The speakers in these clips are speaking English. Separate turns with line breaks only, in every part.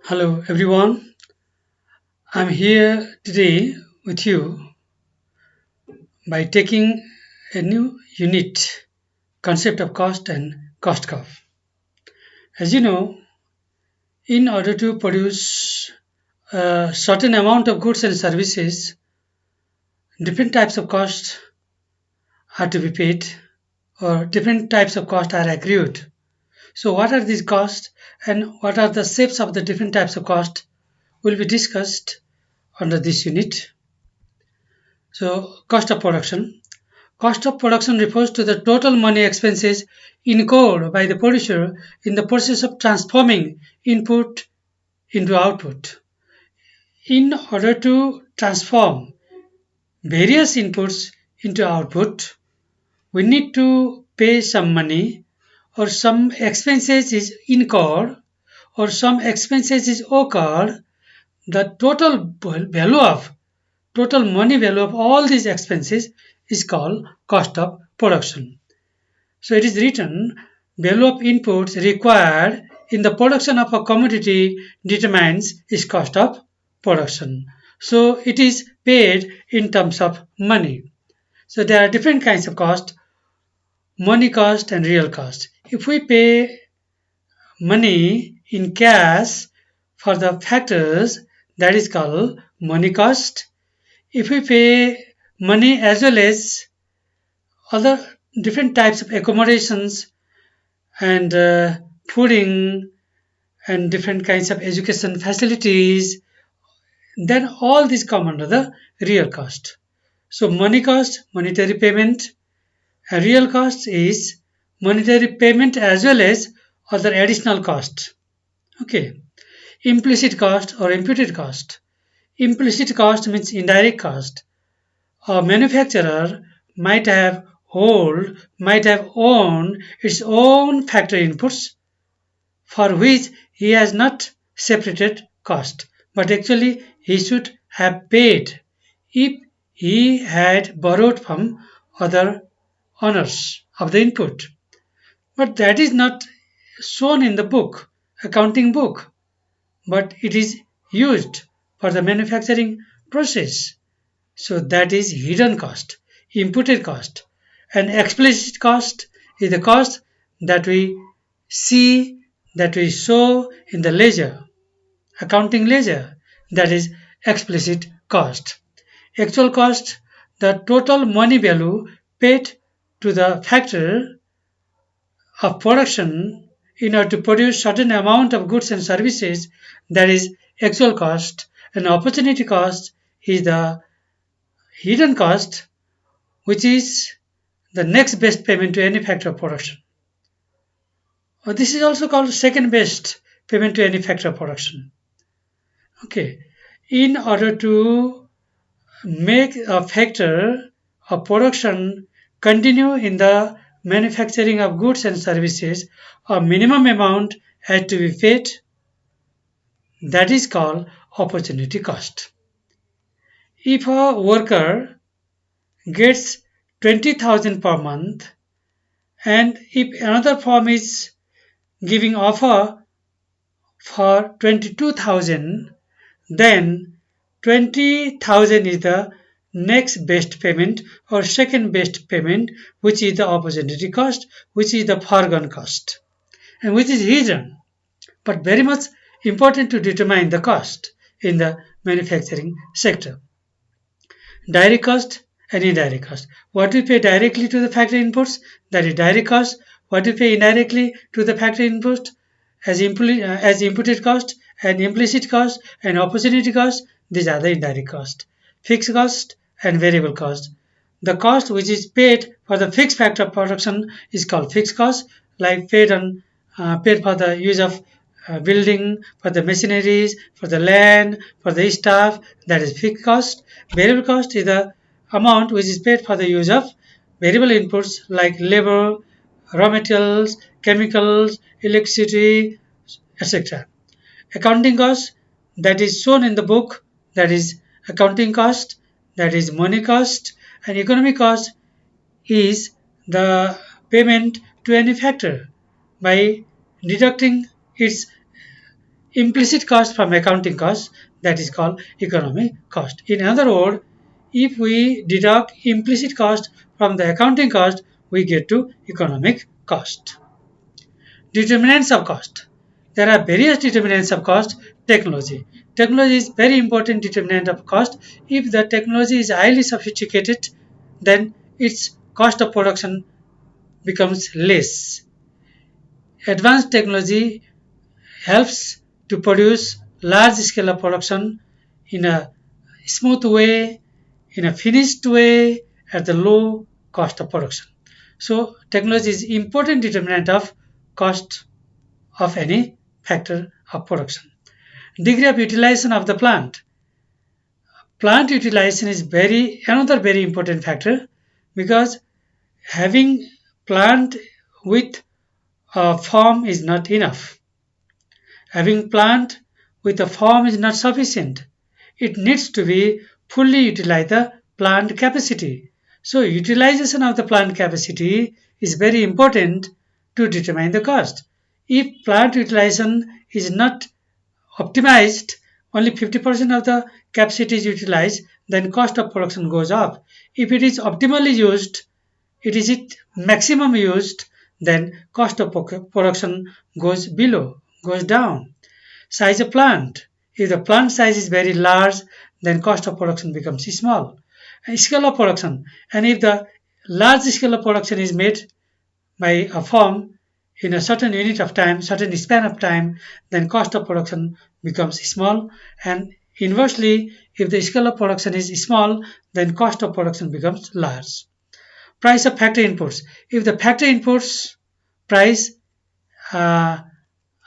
Hello everyone, I'm here today with you by taking a new unit concept of cost and cost curve. As you know, in order to produce a certain amount of goods and services, different types of costs are to be paid or different types of costs are accrued. So what are these costs and what are the shapes of the different types of cost will be discussed under this unit. So cost of production. Cost of production refers to the total money expenses incurred by the producer in the process of transforming input into output. In order to transform various inputs into output, we need to pay some money or some expenses is incurred or some expenses is occurred. The total money value of all these expenses is called cost of production. So it is written value of inputs required in the production of a commodity determines its cost of production. So it is paid in terms of money. So there are different kinds of cost, money cost and real cost. If we pay money in cash for the factors, that is called money cost. If we pay money as well as other different types of accommodations and fooding and different kinds of education facilities, then all these come under the real cost. So money cost, monetary payment, and real cost is monetary payment as well as other additional cost. Okay. Implicit cost or imputed cost. Implicit cost means indirect cost. A manufacturer might have might have owned its own factory inputs for which he has not separated cost, but actually he should have paid if he had borrowed from other owners of the input. But that is not shown in the book, accounting book, but it is used for the manufacturing process. So that is hidden cost, imputed cost. And explicit cost is the cost that we see, that we show in the ledger, accounting ledger. That is explicit cost. Actual cost, the total money value paid to the factor of production in order to produce certain amount of goods and services, that is actual cost. And opportunity cost is the hidden cost, which is the next best payment to any factor of production. This is also called second best payment to any factor of production. Okay, in order to make a factor of production continue in the manufacturing of goods and services, a minimum amount has to be paid. That is called opportunity cost. If a worker gets 20,000 per month and if another firm is giving offer for 22,000, then 20,000 is the next best payment or second best payment, which is the opportunity cost, which is the foregone cost, and which is hidden, but very much important to determine the cost in the manufacturing sector. Direct cost and indirect cost. What we pay directly to the factory inputs, that is direct cost. What we pay indirectly to the factory input as inputted cost and implicit cost and opportunity cost, these are the indirect cost. Fixed cost and variable cost. The cost which is paid for the fixed factor of production is called fixed cost, like paid for the use of building, for the machineries, for the land, for the staff, that is fixed cost. Variable cost is the amount which is paid for the use of variable inputs like labor, raw materials, chemicals, electricity, etc. Accounting cost, that is shown in the book, that is accounting cost, that is money cost, and economic cost is the payment to any factor by deducting its implicit cost from accounting cost, that is called economic cost. In other words, if we deduct implicit cost from the accounting cost, we get to economic cost. Determinants of cost. There are various determinants of cost. Technology. Technology is very important determinant of cost. If the technology is highly sophisticated, then its cost of production becomes less. Advanced technology helps to produce large scale of production in a smooth way, in a finished way, at the low cost of production. So technology is important determinant of cost of any factor of production. Degree of utilization of the plant. Plant utilization is another very important factor, because having plant with a farm is not enough. Having plant with a farm is not sufficient. It needs to be fully utilize the plant capacity. So utilization of the plant capacity is very important to determine the cost. If plant utilization is not optimized, only 50% of the capacity is utilized, then cost of production goes up. If it is optimally used, it is it maximum used, then cost of production goes down. Size of plant. If the plant size is very large, then cost of production becomes small. Scale of production. And if the large scale of production is made by a firm in a certain unit of time, certain span of time, then cost of production becomes small. And inversely, if the scale of production is small, then cost of production becomes large. Price of factory inputs. If the factory inputs price uh,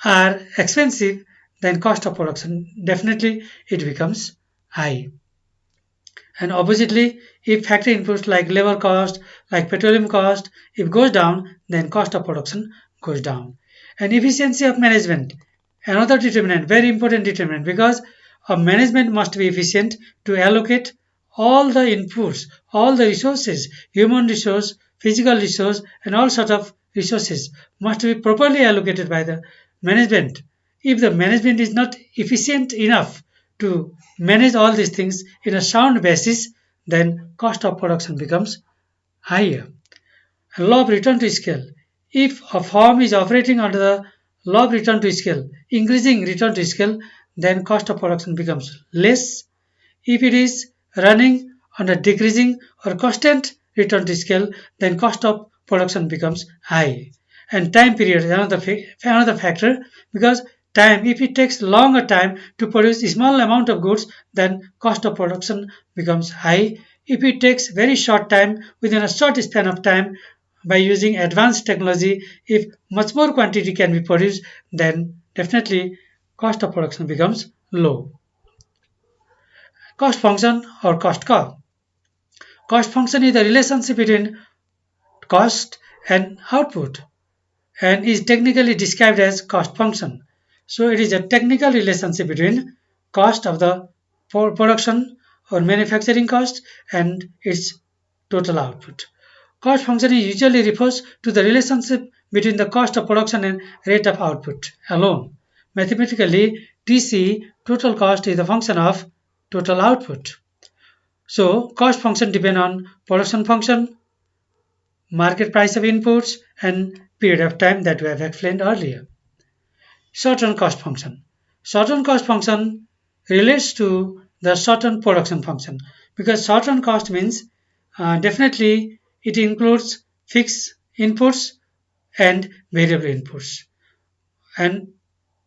are expensive, then cost of production definitely it becomes high. And oppositely, if factory inputs like labor cost, like petroleum cost, if goes down, then cost of production goes down. And efficiency of management, another determinant, very important determinant, because a management must be efficient to allocate all the inputs, all the resources, human resource, physical resource, and all sort of resources must be properly allocated by the management. If the management is not efficient enough to manage all these things in a sound basis, then cost of production becomes higher. And law of return to scale. If a firm is operating under the law of return to scale, increasing return to scale, then cost of production becomes less. If it is running under decreasing or constant return to scale, then cost of production becomes high. And time period is another factor, because time, if it takes longer time to produce a small amount of goods, then cost of production becomes high. If it takes very short time, within a short span of time, by using advanced technology, if much more quantity can be produced, then definitely cost of production becomes low. Cost function or cost curve. Cost function is the relationship between cost and output, and is technically described as cost function. So it is a technical relationship between cost of the production or manufacturing cost and its total output. Cost function usually refers to the relationship between the cost of production and rate of output alone. Mathematically, TC, total cost, is the function of total output. So cost function depend on production function, market price of inputs, and period of time that we have explained earlier. Short-term cost function. Short-term cost function relates to the short-term production function, because short-term cost means definitely it includes fixed inputs and variable inputs. And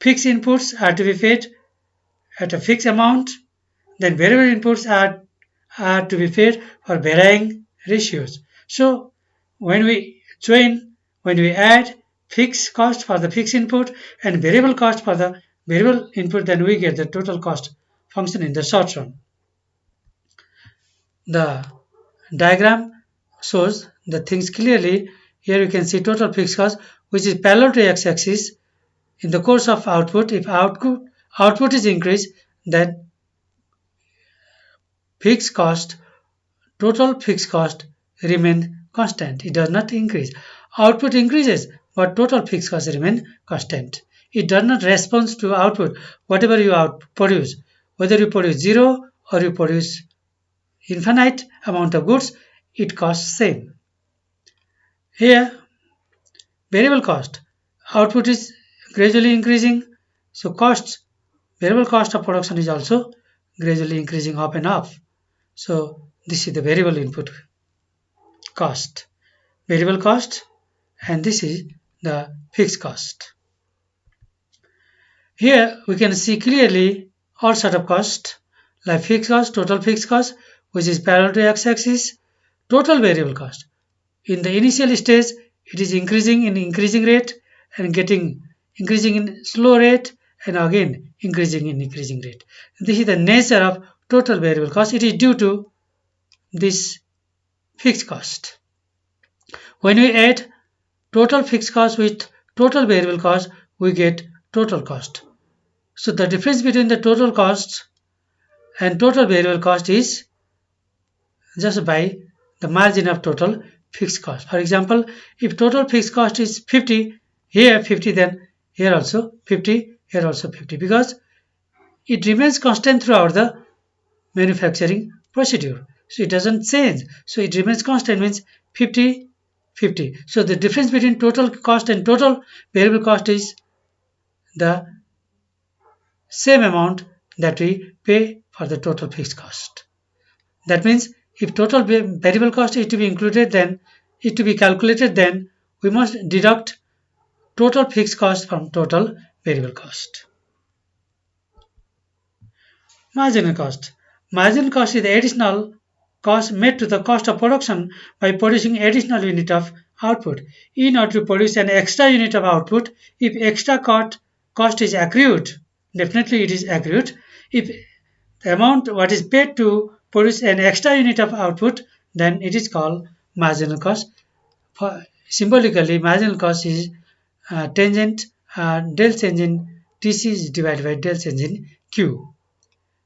fixed inputs are to be paid at a fixed amount, then variable inputs are to be paid for varying ratios. So when we join, when we add fixed cost for the fixed input and variable cost for the variable input, then we get the total cost function in the short run. The diagram shows the things clearly. Here you can see total fixed cost, which is parallel to x-axis. In the course of output, if output is increased, then fixed cost, total fixed cost remain constant. It does not increase. Output increases, but total fixed cost remain constant. it does not respond to output. Whatever you produce, whether you produce zero or you produce infinite amount of goods, it costs same. Here, variable cost, output is gradually increasing, so variable cost of production is also gradually increasing up and up. So this is the variable input cost, variable cost, and this is the fixed cost. Here we can see clearly all sort of cost like fixed cost, total fixed cost, which is parallel to x-axis, total variable cost. In the initial stage, it is increasing in increasing rate and getting increasing in slow rate and again increasing in increasing rate. This is the nature of total variable cost. It is due to this fixed cost. When we add total fixed cost with total variable cost, we get total cost. So the difference between the total cost and total variable cost is just by the margin of total fixed cost. For example, if total fixed cost is 50, here 50, then here also 50, here also 50, because it remains constant throughout the manufacturing procedure. So it doesn't change. So it remains constant means 50, 50. So the difference between total cost and total variable cost is the same amount that we pay for the total fixed cost. That means if total variable cost is to be included, then it to be calculated, then we must deduct total fixed cost from total variable cost. Marginal cost. Marginal cost is the additional cost made to the cost of production by producing additional unit of output. In order to produce an extra unit of output, if extra cost is accrued, definitely it is accrued. If the amount what is paid to produce an extra unit of output, then it is called marginal cost. Symbolically, marginal cost is tangent del change in TC is divided by del change in Q.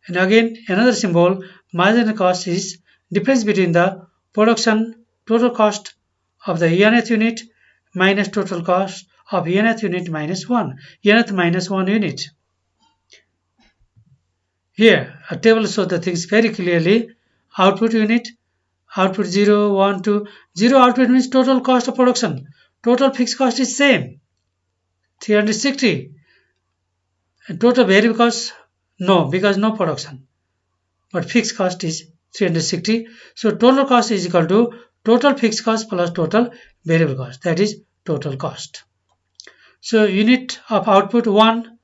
And again, another symbol, marginal cost is difference between the production total cost of the nth unit minus total cost of nth unit minus 1, nth minus 1 unit. Here, a table shows the things very clearly. Output unit, output 0, 1, 2. 0 output means total cost of production. Total fixed cost is same, 360. And total variable cost, no, because no production. But fixed cost is 360. So total cost is equal to total fixed cost plus total variable cost. That is total cost. So unit of output 1,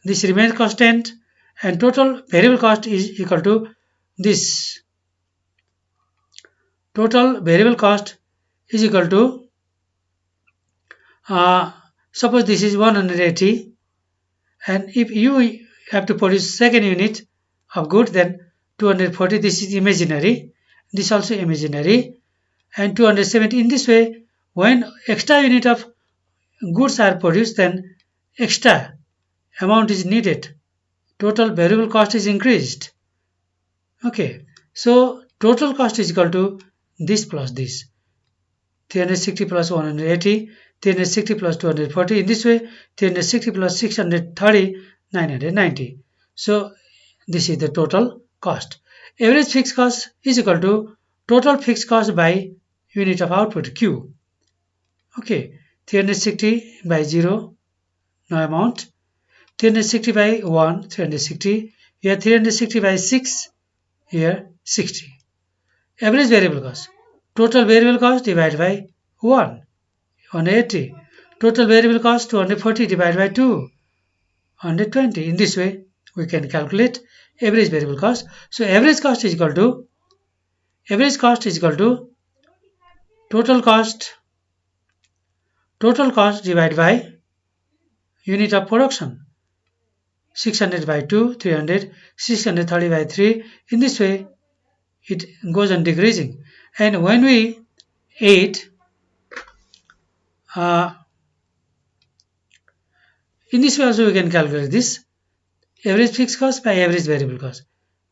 this remains constant, and total variable cost is equal to this. Total variable cost is equal to suppose this is 180, and if you have to produce second unit of good, then 240. This is imaginary, this also imaginary, and 270. In this way, when extra unit of goods are produced, then extra amount is needed, total variable cost is increased. Okay, so total cost is equal to this plus this, 360 plus 180, 360 plus 240. In this way, 360 plus 630, 990. So this is the total cost. Average fixed cost is equal to total fixed cost by unit of output Q. Okay, 360 by 0, no amount. 360 by 1, 360. Here 360 by 6, here 60. Average variable cost. Total variable cost divided by 1, 180. Total variable cost 240 divided by 2, 120. In this way, we can calculate average variable cost. So average cost is equal to total cost divided by unit of production. 600 by 2, 300, 630 by 3. In this way, it goes on decreasing. And when we add in this way also we can calculate this average fixed cost by average variable cost.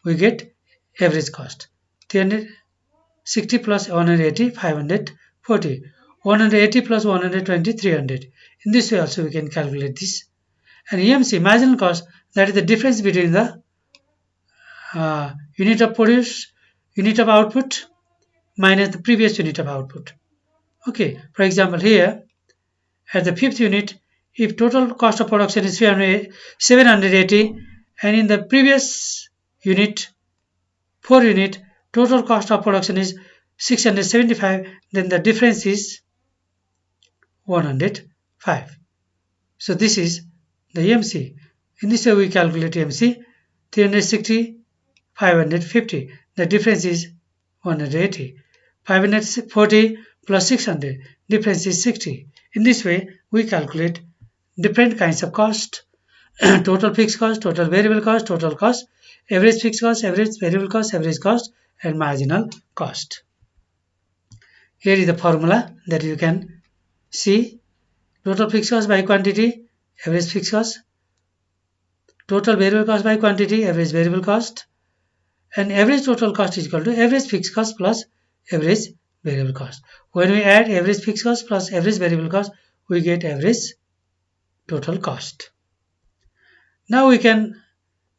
We get average cost 360 plus 180, 540. 180 plus 120, 300. In this way also we can calculate this And EMC, marginal cost, that is the difference between the unit of produce, unit of output minus the previous unit of output. Okay, for example, here at the fifth unit, if total cost of production is 780 and in the previous unit, 4 unit, total cost of production is 675, then the difference is 105. So this is the EMC. In this way we calculate EMC 360, 550. The difference is 180. 540 plus 600, difference is 60. In this way we calculate different kinds of cost: total fixed cost, total variable cost, total cost, average fixed cost, average variable cost, average cost, and marginal cost. Here is the formula that you can see: total fixed cost by quantity, average fixed cost, total variable cost by quantity, average variable cost, and average total cost is equal to average fixed cost plus average variable cost. When we add average fixed cost plus average variable cost, we get average total cost. Now we can,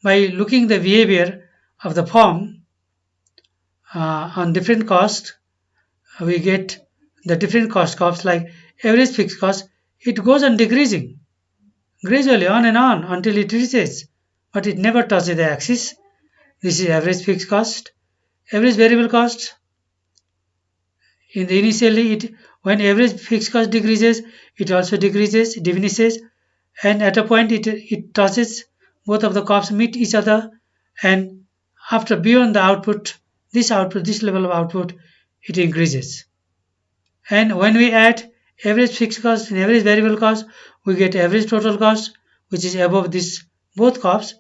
by looking the behavior of the firm on different costs, we get the different cost curves. Like average fixed cost, it goes on decreasing gradually on and on until it reaches, but it never touches the axis. This is average fixed cost. Average variable cost, in the initially when average fixed cost decreases, it also decreases, diminishes, and at a point it touches, both of the curves meet each other, and after beyond the output, this level of output, it increases. And when we add average fixed cost and average variable cost, we get average total cost, which is above this both curves.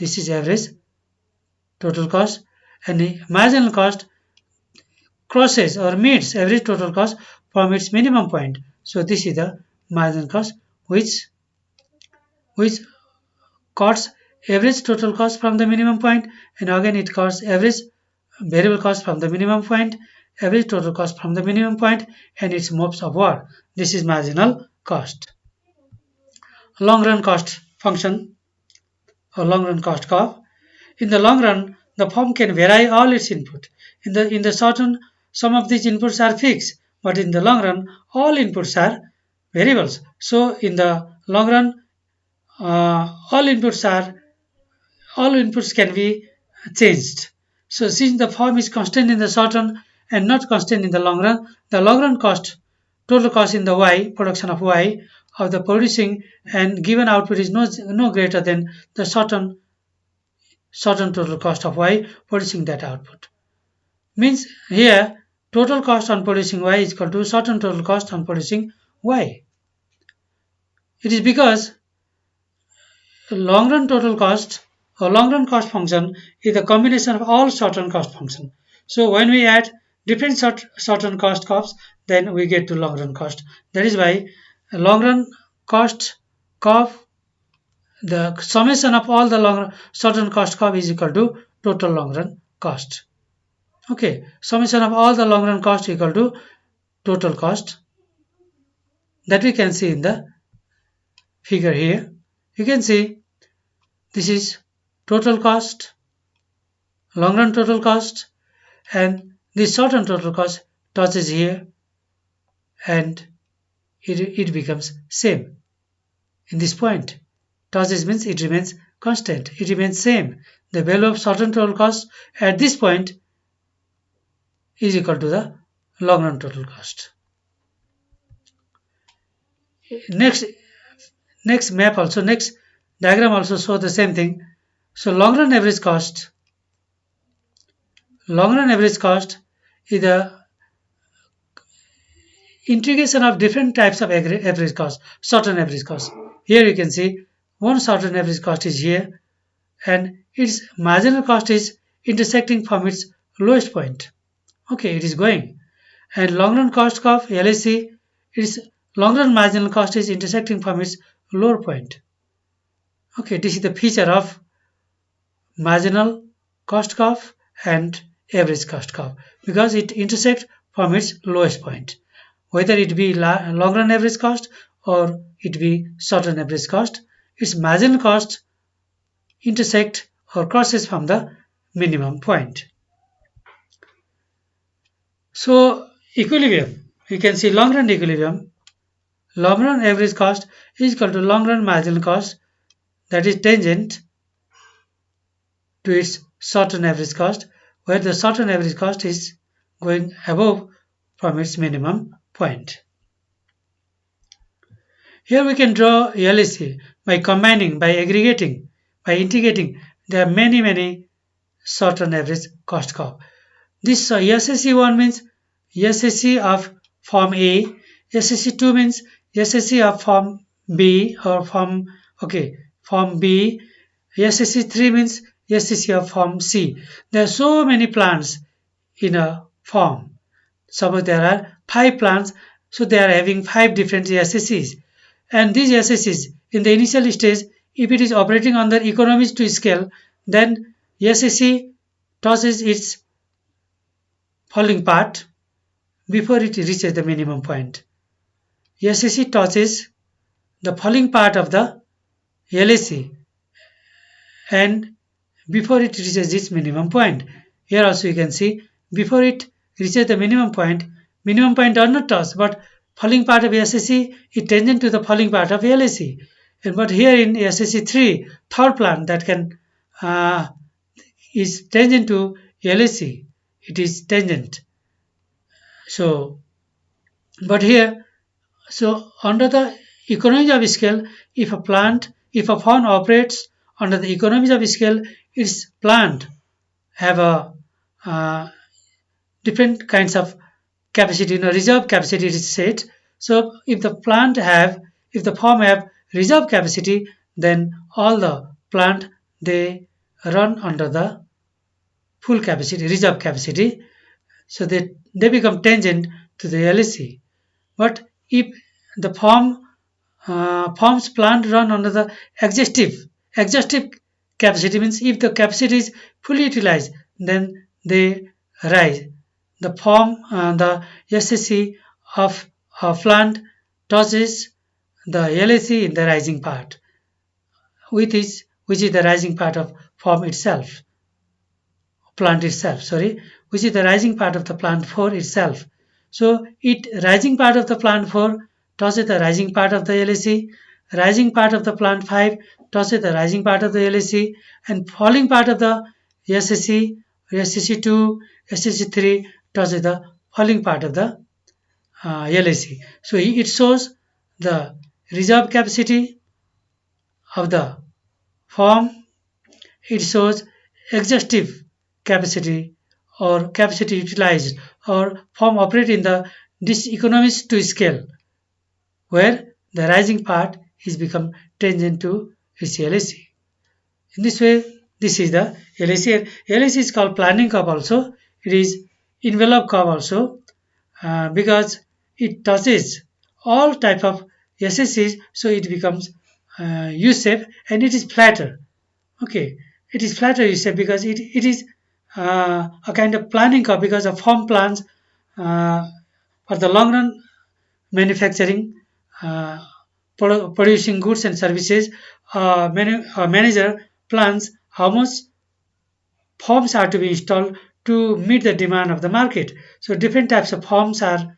This is average total cost, and the marginal cost crosses or meets average total cost from its minimum point. So this is the marginal cost, which cuts average total cost from the minimum point, and again it cuts average variable cost from the minimum point, average total cost from the minimum point, and it moves upward. This is marginal cost. Long run cost function or long run cost curve. In the long run, the firm can vary all its input. In the short run, some of these inputs are fixed, but in the long run, all inputs are variables. So in the long run, all inputs can be changed. So since the form is constant in the short run and not constant in the long run cost, total cost in the Y, production of Y, of the producing and given output is no greater than the short run total cost of Y producing that output. Means here total cost on producing Y is equal to short run total cost on producing Y. It is because long run total cost or long run cost function is a combination of all short run cost function. So when we add different short run cost curves, then we get to long run cost. That is why a long run cost curve, the summation of all the short run cost curve is equal to total long run cost. Okay, summation of all the long run cost equal to total cost, that we can see in the figure here. You can see this is total cost, long run total cost, and this short run total cost touches here, and it becomes same in this point. Touches means it remains constant, it remains same. The value of short run total cost at this point is equal to the long run total cost. Next map also, next diagram also show the same thing. So long run average cost is the integration of different types of average cost, short run average cost. Here you can see one short run average cost is here, and its marginal cost is intersecting from its lowest point. Okay, it is going. And long run cost curve LAC, its long run marginal cost is intersecting from its lower point. Okay, this is the feature of marginal cost curve and average cost curve, because it intersects from its lowest point. Whether it be long run average cost or it be short run average cost, its marginal cost intersect or crosses from the minimum point. So equilibrium, you can see long run equilibrium, long run average cost is equal to long run marginal cost, that is tangent to its short run average cost, where the short run average cost is going above from its minimum point. Here we can draw LAC by combining, by aggregating, by integrating. There are many short run average cost curve. This SSC1 means SSC of form A, SSC2 means SSC of form B or form B, SSC3 means SSC of form C. There are so many plants in a form. Suppose there are 5 plants, so they are having 5 different SSCs. And these SSCs in the initial stage, if it is operating under economies to scale, then SSC tosses its falling part before it reaches the minimum point. SSC touches the falling part of the LAC and before it reaches its minimum point. Here also you can see before it reaches the minimum point does not touch, but falling part of SSC is tangent to the falling part of LAC. But here in SSC3, third plant that can is tangent to LAC. It is tangent. So, but here, so under the economies of scale, if a firm operates under the economies of scale, its plant have a different kinds of capacity. Reserve capacity is said. So if the firm have reserve capacity, then all the plant they run under the full capacity, reserve capacity, so they become tangent to the LAC. But if the firm's plant run under the exhaustive capacity, means if the capacity is fully utilized, then they rise. The SSC of a plant touches the LAC in the rising part, which is the rising part of plant itself, which is the rising part of the plant 4 itself. So it rising part of the plant 4 touches the rising part of the LAC, rising part of the plant 5 touches the rising part of the LAC, and falling part of the SSC, SSC2, SSC3 touches the falling part of the LAC. So it shows the reserve capacity of the firm, it shows exhaustive capacity or capacity utilized or firm operate in the diseconomies to scale, where the rising part is become tangent to its LAC. In this way, this is the LAC. LAC is called planning curve also. It is envelope curve also because it touches all type of SSCs, so it becomes U-shape and it is flatter. Okay, it is flatter U-shape because it is a kind of planning curve because of firm plans for the long run manufacturing, producing goods and services. Manager plans how much forms are to be installed to meet the demand of the market. So different types of forms are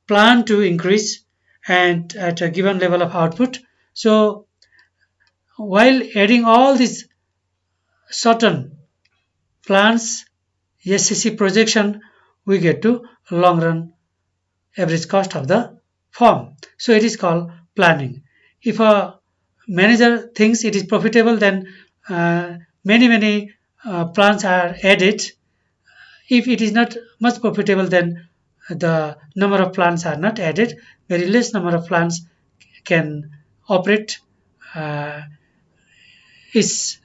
planned to increase and at a given level of output. So while adding all these certain plans, SCC projection, we get to long run average cost of the firm. So it is called planning. If a manager thinks it is profitable, then many plans are added. If it is not much profitable, then the number of plants are not added. Very less number of plants can operate its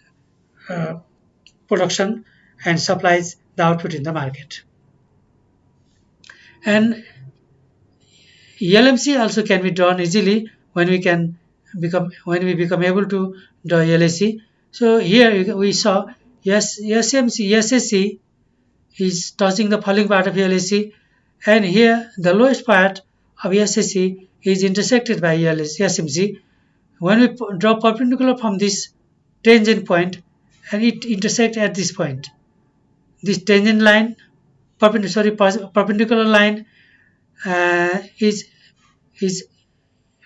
production and supplies the output in the market. And LMC also can be drawn easily when we become able to draw LAC. So here we saw SSC is touching the falling part of LAC, and here the lowest part of SSC is intersected by SMC, when we draw perpendicular from this tangent point and it intersects at this point, this tangent line, perpendicular line is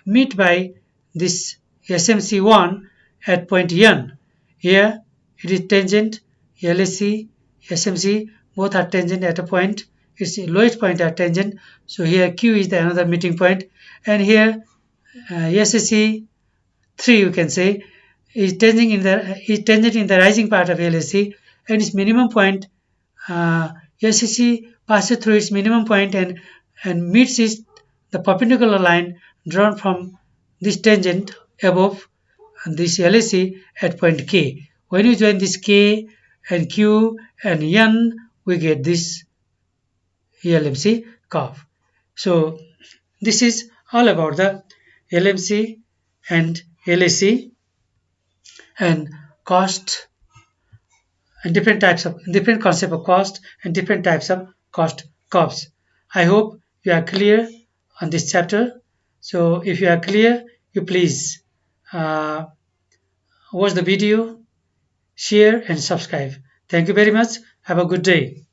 meet by this SMC1 at point N. Here it is tangent, LSC, SMC both are tangent at a point. Its lowest point are tangent. So here Q is the another meeting point, and here SSC 3 you can say is tangent in the rising part of LSC, and its minimum point SSC passes through its minimum point and meets the perpendicular line drawn from this tangent above this LSC at point K. When you join this K and Q and N, we get this LMC curve. So this is all about the LMC and LAC and cost and different concept of cost and different types of cost curves. I hope you are clear on this chapter. So if you are clear, you please uh, watch the video, share and subscribe. Thank you very much. Have a good day.